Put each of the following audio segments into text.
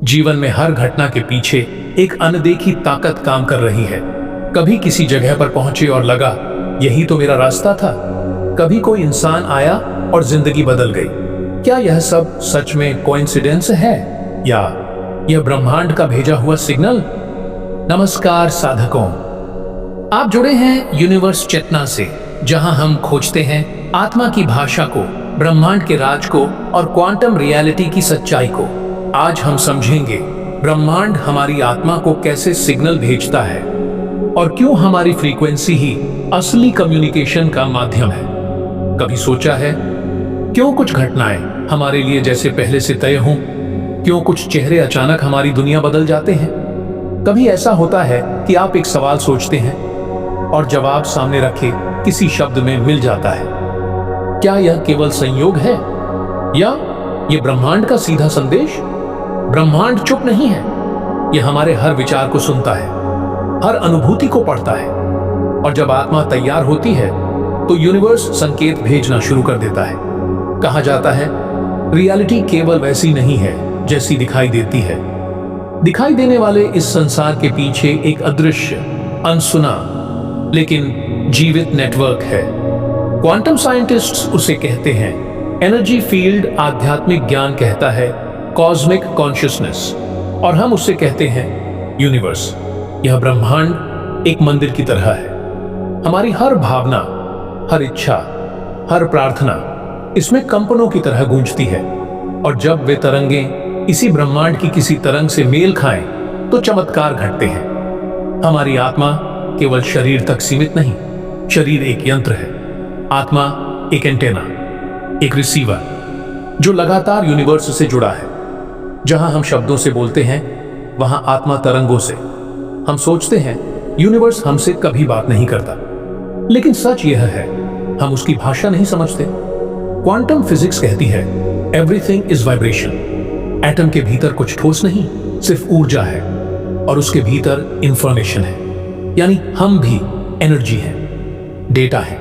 जीवन में हर घटना के पीछे एक अनदेखी ताकत काम कर रही है। कभी किसी जगह पर पहुंचे और लगा यही तो मेरा रास्ता था। कभी कोई इंसान आया और जिंदगी बदल गई। क्या यह सब सच में कोइंसिडेंस है या यह ब्रह्मांड का भेजा हुआ सिग्नल? नमस्कार साधकों, आप जुड़े हैं यूनिवर्स चेतना से, जहां हम खोजते हैं आत्मा की भाषा को, ब्रह्मांड के राज को और क्वांटम रियलिटी की सच्चाई को। आज हम समझेंगे ब्रह्मांड हमारी आत्मा को कैसे सिग्नल भेजता है और क्यों हमारी फ्रीक्वेंसी ही असली कम्युनिकेशन का माध्यम है। कभी सोचा है क्यों कुछ घटनाएं हमारे लिए जैसे पहले से तय हों? क्यों कुछ चेहरे अचानक हमारी दुनिया बदल जाते हैं? कभी ऐसा होता है कि आप एक सवाल सोचते हैं और जवाब सामने रखे किसी शब्द में मिल जाता है। क्या यह केवल संयोग है या यह ब्रह्मांड का सीधा संदेश? ब्रह्मांड चुप नहीं है, यह हमारे हर विचार को सुनता है, हर अनुभूति को पढ़ता है, और जब आत्मा तैयार होती है तो यूनिवर्स संकेत भेजना शुरू कर देता है। कहा जाता है रियलिटी केवल वैसी नहीं है जैसी दिखाई देती है। दिखाई देने वाले इस संसार के पीछे एक अदृश्य, अनसुना लेकिन जीवित नेटवर्क है। क्वांटम साइंटिस्ट्स उसे कहते हैं एनर्जी फील्ड, आध्यात्मिक ज्ञान कहता है कॉस्मिक कॉन्शियसनेस, और हम उसे कहते हैं यूनिवर्स। यह ब्रह्मांड एक मंदिर की तरह है। हमारी हर भावना, हर इच्छा, हर प्रार्थना इसमें कंपनों की तरह गूंजती है, और जब वे तरंगें इसी ब्रह्मांड की किसी तरंग से मेल खाएं तो चमत्कार घटते हैं। हमारी आत्मा केवल शरीर तक सीमित नहीं, शरीर एक यंत्र है, आत्मा एक एंटेना, एक रिसीवर जो लगातार यूनिवर्स से जुड़ा है। जहां हम शब्दों से बोलते हैं वहां आत्मा तरंगों से। हम सोचते हैं यूनिवर्स हमसे कभी बात नहीं करता, लेकिन सच यह है हम उसकी भाषा नहीं समझते। क्वांटम फिजिक्स कहती है एवरीथिंग इज वाइब्रेशन। एटम के भीतर कुछ ठोस नहीं, सिर्फ ऊर्जा है, और उसके भीतर इंफॉर्मेशन है, यानी हम भी एनर्जी है, डेटा है,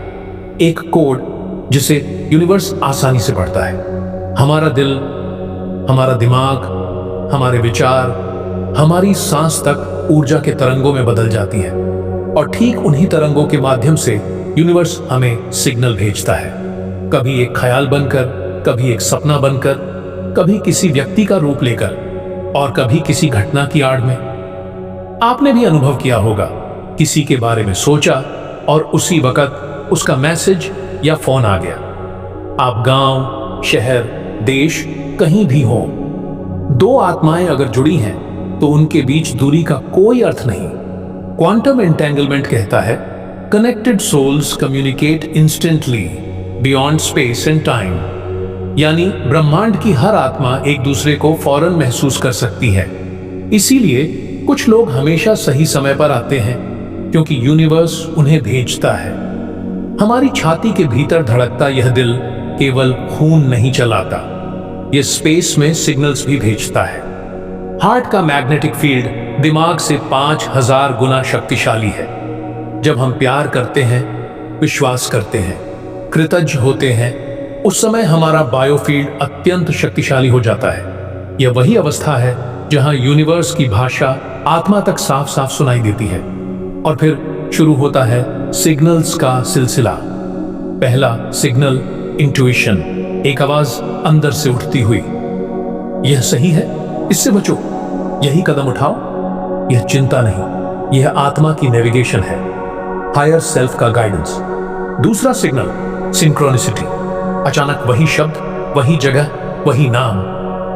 एक कोड जिसे यूनिवर्स आसानी से पढ़ता है। हमारा दिल, हमारा दिमाग, हमारे विचार, हमारी सांस तक ऊर्जा के तरंगों में बदल जाती है, और ठीक उन्हीं तरंगों के माध्यम से यूनिवर्स हमें सिग्नल भेजता है। कभी एक ख्याल बनकर, कभी एक सपना बनकर, कभी किसी व्यक्ति का रूप लेकर, और कभी किसी घटना की आड़ में। आपने भी अनुभव किया होगा, किसी के बारे में सोचा और उसी वक्त उसका मैसेज या फोन आ गया। आप गांव, शहर, देश कहीं भी हो, दो आत्माएं अगर जुड़ी हैं तो उनके बीच दूरी का कोई अर्थ नहीं। क्वांटम एंटेंगलमेंट कहता है connected souls communicate instantly beyond space and time, यानी ब्रह्मांड की हर आत्मा एक दूसरे को फौरन महसूस कर सकती है। इसीलिए कुछ लोग हमेशा सही समय पर आते हैं, क्योंकि यूनिवर्स उन्हें भेजता है। हमारी छाती के भीतर धड़कता यह दिल केवल खून नहीं चलाता, यह स्पेस में सिग्नल्स भी भेजता है। हार्ट का मैग्नेटिक फील्ड दिमाग से 5000 गुना शक्तिशाली है। जब हम प्यार करते हैं, विश्वास करते हैं, कृतज्ञ होते हैं, उस समय हमारा बायोफील्ड अत्यंत शक्तिशाली हो जाता है। यह वही अवस्था है जहां यूनिवर्स की भाषा आत्मा तक साफ साफ सुनाई देती है, और फिर शुरू होता है सिग्नल्स का सिलसिला। पहला सिग्नल इंट्यूशन, एक आवाज अंदर से उठती हुई, यह सही है, इससे बचो, यही कदम उठाओ। यह चिंता नहीं, यह आत्मा की नेविगेशन है, हायर सेल्फ का गाइडेंस। दूसरा सिग्नल सिंक्रोनिसिटी, अचानक वही शब्द, वही जगह, वही नाम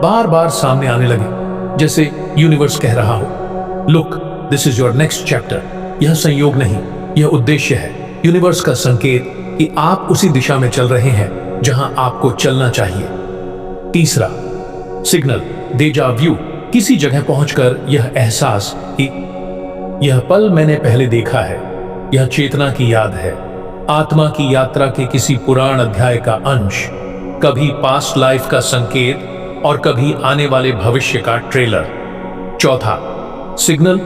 बार बार सामने आने लगे, जैसे यूनिवर्स कह रहा हो look this is your next chapter. यह संयोग नहीं, यह उद्देश्य है, यूनिवर्स का संकेत कि आप उसी दिशा में चल रहे हैं जहां आपको चलना चाहिए। तीसरा सिग्नल डेजा व्यू, किसी जगह पहुंचकर यह एहसास कि यह पल मैंने पहले देखा है, यह चेतना की याद है, आत्मा की यात्रा के किसी पुराण अध्याय का अंश, कभी पास्ट लाइफ का संकेत और कभी आने वाले भविष्य का ट्रेलर। चौथा सिग्नल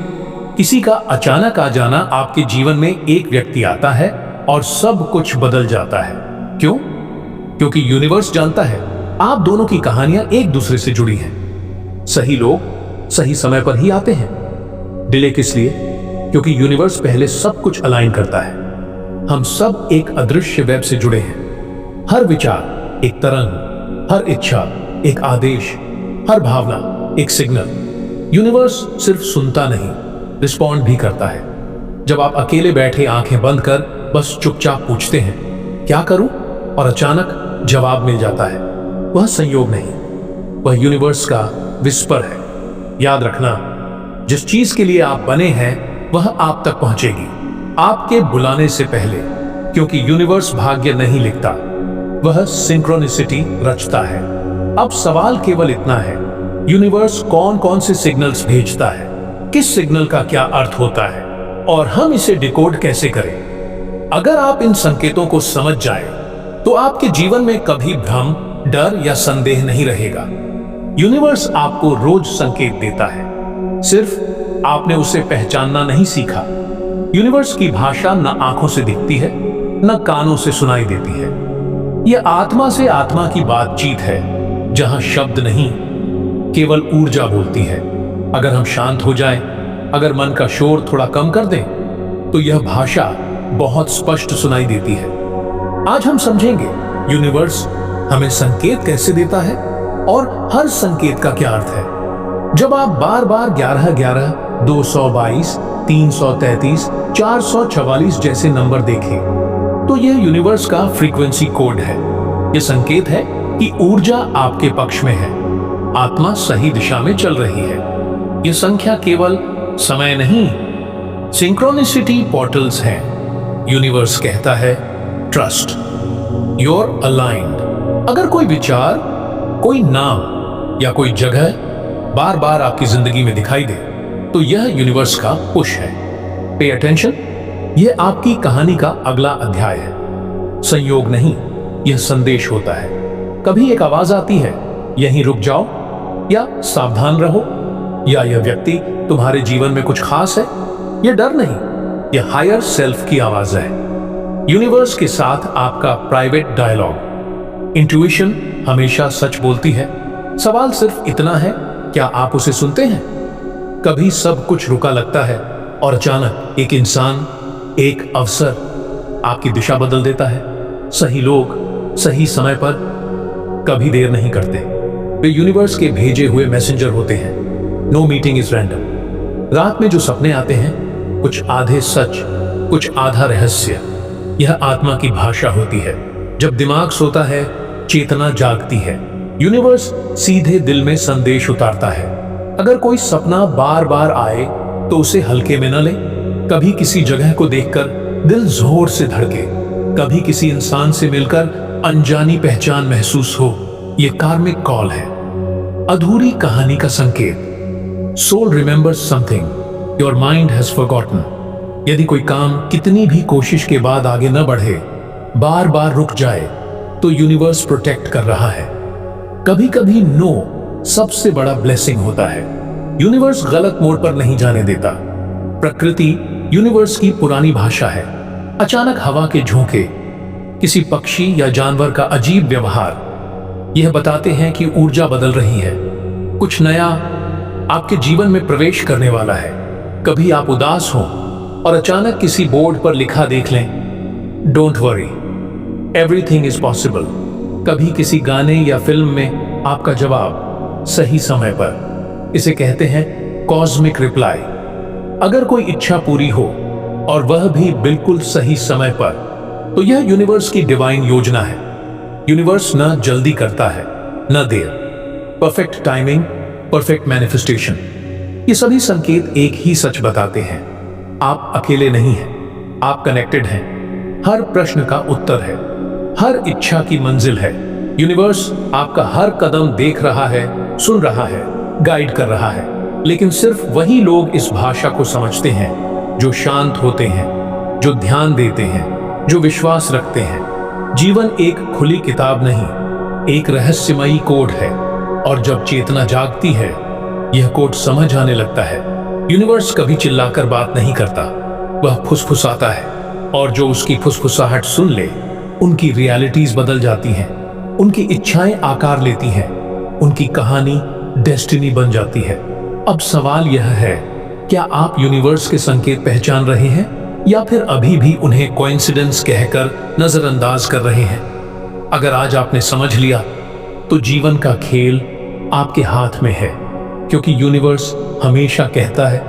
किसी का अचानक आ जाना, आपके जीवन में एक व्यक्ति आता है और सब कुछ बदल जाता है। क्यों? क्योंकि यूनिवर्स जानता है आप दोनों की कहानियां एक दूसरे से जुड़ी हैं। सही लोग सही समय पर ही आते हैं। डिले किस लिए? क्योंकि यूनिवर्स पहले सब कुछ अलाइन करता है। हम सब एक अदृश्य वेब से जुड़े हैं। हर विचार एक तरंग, हर इच्छा एक आदेश, हर भावना एक सिग्नल। यूनिवर्स सिर्फ सुनता नहीं, रिस्पॉन्ड भी करता है। जब आप अकेले बैठे आंखें बंद कर बस चुपचाप पूछते हैं क्या करूं, और अचानक जवाब मिल जाता है, वह संयोग नहीं, वह यूनिवर्स का विस्पर है। याद रखना, जिस चीज के लिए आप बने हैं वह आप तक पहुंचेगी, आपके बुलाने से पहले। क्योंकि यूनिवर्स भाग्य नहीं लिखता, वह सिंक्रोनिसिटी रचता है। अब सवाल केवल इतना है, यूनिवर्स कौन कौन से सिग्नल्स भेजता है, किस सिग्नल का क्या अर्थ होता है, और हम इसे डिकोड कैसे करें? अगर आप इन संकेतों को समझ जाए तो आपके जीवन में कभी भ्रम, डर या संदेह नहीं रहेगा। यूनिवर्स आपको रोज संकेत देता है, सिर्फ आपने उसे पहचानना नहीं सीखा। यूनिवर्स की भाषा न आंखों से दिखती है, न कानों से सुनाई देती है। यह आत्मा से आत्मा की बातचीत है, जहां शब्द नहीं, केवल ऊर्जा बोलती है। अगर हम शांत हो जाएं, अगर मन का शोर थोड़ा कम कर दें, तो यह भाषा बहुत स्पष्ट सुनाई देती है। आज हम समझेंगे यूनिवर्स हमें संकेत कैसे देता है और हर संकेत का क्या अर्थ है। जब आप बार बार 1111, 222, 333, 444 जैसे नंबर देखें, तो यह यूनिवर्स का फ्रीक्वेंसी कोड है। यह संकेत है कि ऊर्जा आपके पक्ष में है, आत्मा सही दिशा में चल रही है। यह संख्या केवल समय नहीं, सिंक्रोनिसिटी पोर्टल्स हैं। यूनिवर्स कहता है ट्रस्ट, you're aligned। अगर कोई विचार, कोई नाम या कोई जगह बार बार आपकी जिंदगी में दिखाई दे, तो यह यूनिवर्स का पुश है। पे अटेंशन, यह आपकी कहानी का अगला अध्याय है। संयोग नहीं, यह संदेश होता है। कभी एक आवाज आती है, यहीं रुक जाओ, या सावधान रहो, या यह व्यक्ति तुम्हारे जीवन में कुछ खास है। यह डर नहीं, यह हायर सेल्फ की आवाज है। यूनिवर्स के साथ आपका प्राइवेट डायलॉग। इंट्यूशन हमेशा सच बोलती है। सवाल सिर्फ इतना है, क्या आप उसे सुनते हैं? कभी सब कुछ रुका लगता है और अचानक एक इंसान, एक अवसर आपकी दिशा बदल देता है। सही लोग सही समय पर कभी देर नहीं करते। वे यूनिवर्स के भेजे हुए मैसेंजर होते हैं। No meeting is random. रात में जो सपने आते हैं, कुछ आधे सच, कुछ आधा रहस्य, यह आत्मा की भाषा होती है। जब दिमाग सोता है, चेतना जागती है। यूनिवर्स सीधे दिल में संदेश उतारता है। अगर कोई सपना बार बार आए तो उसे हल्के में न ले। कभी किसी जगह को देखकर दिल जोर से धड़के, कभी किसी इंसान से मिलकर अनजानी पहचान महसूस हो, यह कार्मिक कॉल है, अधूरी कहानी का संकेत। Soul remembers something your mind has forgotten. यदि कोई काम कितनी भी कोशिश के बाद आगे न बढ़े, बार बार रुक जाए, तो यूनिवर्स प्रोटेक्ट कर रहा है। कभी कभी नो सबसे बड़ा ब्लेसिंग होता है। यूनिवर्स गलत मोड़ पर नहीं जाने देता। प्रकृति यूनिवर्स की पुरानी भाषा है। अचानक हवा के झोंके, किसी पक्षी या जानवर का अजीब व्यवहार, यह बताते हैं कि ऊर्जा बदल रही है। कुछ नया आपके जीवन में प्रवेश करने वाला है। कभी आप उदास हो और अचानक किसी बोर्ड पर लिखा देख लें, don't worry, everything is possible. कभी किसी गाने या फिल्म में आपका जवाब सही समय पर। इसे कहते हैं कॉस्मिक रिप्लाई। अगर कोई इच्छा पूरी हो और वह भी बिल्कुल सही समय पर, तो यह यूनिवर्स की डिवाइन योजना है। यूनिवर्स न जल्दी करता है, न देर। Perfect timing, perfect manifestation. ये सभी संकेत एक ही सच बताते हैं, आप अकेले नहीं हैं, आप कनेक्टेड हैं। हर प्रश्न का उत्तर है, हर इच्छा की मंजिल है। यूनिवर्स आपका हर कदम देख रहा है, सुन रहा है, गाइड कर रहा है। लेकिन सिर्फ वही लोग इस भाषा को समझते हैं जो शांत होते हैं, जो ध्यान देते हैं, जो विश्वास रखते हैं। जीवन एक खुली किताब नहीं, एक रहस्यमयी कोड है, और जब चेतना जागती है, यह कोड समझ आने लगता है। यूनिवर्स कभी चिल्लाकर बात नहीं करता, वह फुसफुसाता है, और जो उसकी फुसफुसाहट सुन ले, उनकी रियलिटीज बदल जाती हैं, उनकी इच्छाएं आकार लेती हैं, उनकी कहानी डेस्टिनी बन जाती है। अब सवाल यह है, क्या आप यूनिवर्स के संकेत पहचान रहे हैं या फिर अभी भी उन्हें कोइंसिडेंस कहकर नजरअंदाज कर रहे हैं? अगर आज आपने समझ लिया तो जीवन का खेल आपके हाथ में है, क्योंकि यूनिवर्स हमेशा कहता है,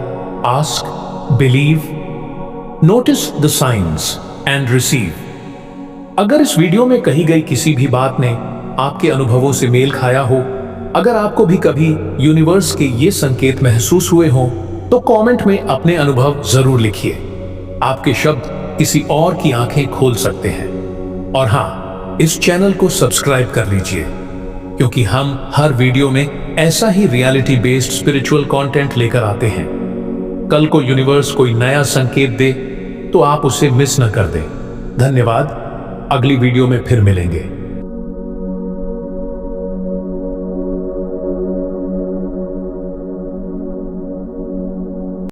ask, believe, notice the science and receive. अगर इस वीडियो में कही गई किसी भी बात ने आपके अनुभवों से मेल खाया हो, अगर आपको भी कभी यूनिवर्स के ये संकेत महसूस हुए हों, तो कमेंट में अपने अनुभव जरूर लिखिए। आपके शब्द किसी और की आंखें खोल सकते हैं। और हाँ, इस चैनल को सब्सक्राइब कर लीजिए, क्योंकि हम हर वीडियो में ऐसा ही रियलिटी बेस्ड स्पिरिचुअल कंटेंट लेकर आते हैं। कल को यूनिवर्स कोई नया संकेत दे तो आप उसे मिस न कर दें। धन्यवाद। अगली वीडियो में फिर मिलेंगे।